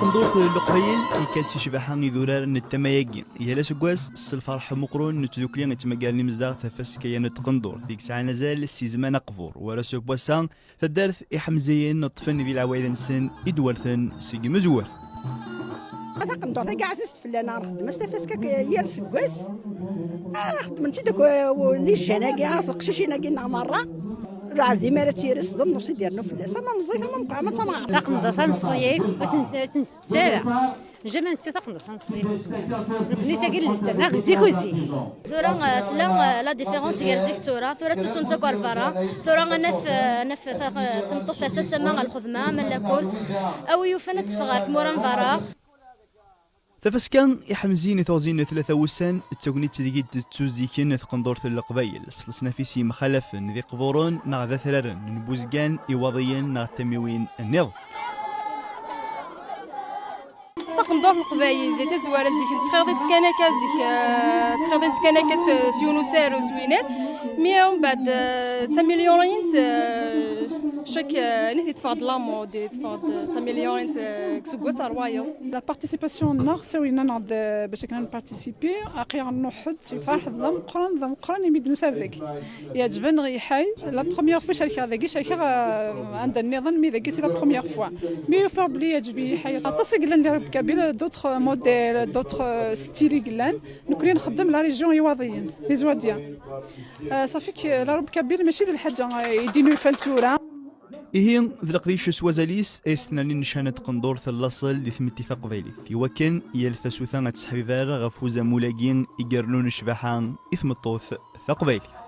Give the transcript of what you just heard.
تقندور القبيل كانت شبحة ذرار التماياقين يلا سكواس الفرح مقرون نتذكرين نتمقالني مزدار تفس كيان تقندور ذيك ساعة نزال سي زمان قفور ورا سكواسان فدارث إحمزيين نطفن ذي العوايد نسن إدوارثن سيجي مزور هذا قندور ذا كاع عزيزت في اللي خدمت استفاسك يا سكواس خدمتي داك اللي شانا قشيشينا كاع مرة راه ما تيرس ضمن نص ديالنا فلاس ما مزيت ما تمار لا قندور تنصيب وتنستسالع جمع نسيت قندور تنصيب نفني تاكل لبسنا غزي كوزي ثورة ثلا لا ديفيرونس غير زيك ثورة تسون تاكل برا ثورة نف تنطف تما الخدمة من لاكل او يوفنا تفغر في موران فرا تفسكان يحمزين توزين ثلاثة وسان التوقنيت تدقيد تزيكين قندور القبيل سلسنا في سي مخالف ذي قبورون نغذا ثرارن نبوزقان إواضيين نغتميوين النظ قندور القبايل ذي تزوار زيك تخاضي تكاناكا زيك تخاضي تكاناكا سيونو سار وزوينات مي بعد 10 مليونين chaque année تفقد لامود تفقد 10 مليونين كسكواس روايو لا بارتيسيباسيون ناغ سوينا نعض باش كنا نبارتيسيبي اخيرا نوحد سي فرح ضم قران يمد نسافك يعجبن غي حي لا بروميير فوا شاركه هذاك شاركه عند النظام مي ذاك سي لا بروميير فوا مي فور بلي يعجبني حي تصق لنا كابيل دوطخ موديل دوطخ ستيلي قلان نكون نخدم لا ريجيون يواضيين لي زواديا صافيك لا رب كبير ماشي الحاجه يدينو يفلتوره إهين ذلقديش سوازاليس استناني نشانة قندور ثلاصل لثمتي ثقبيلي وكان يلثسوثان تسحبيبار غفوزا مولاقين يقرنون شبحان إثم الطوث ثقبيلي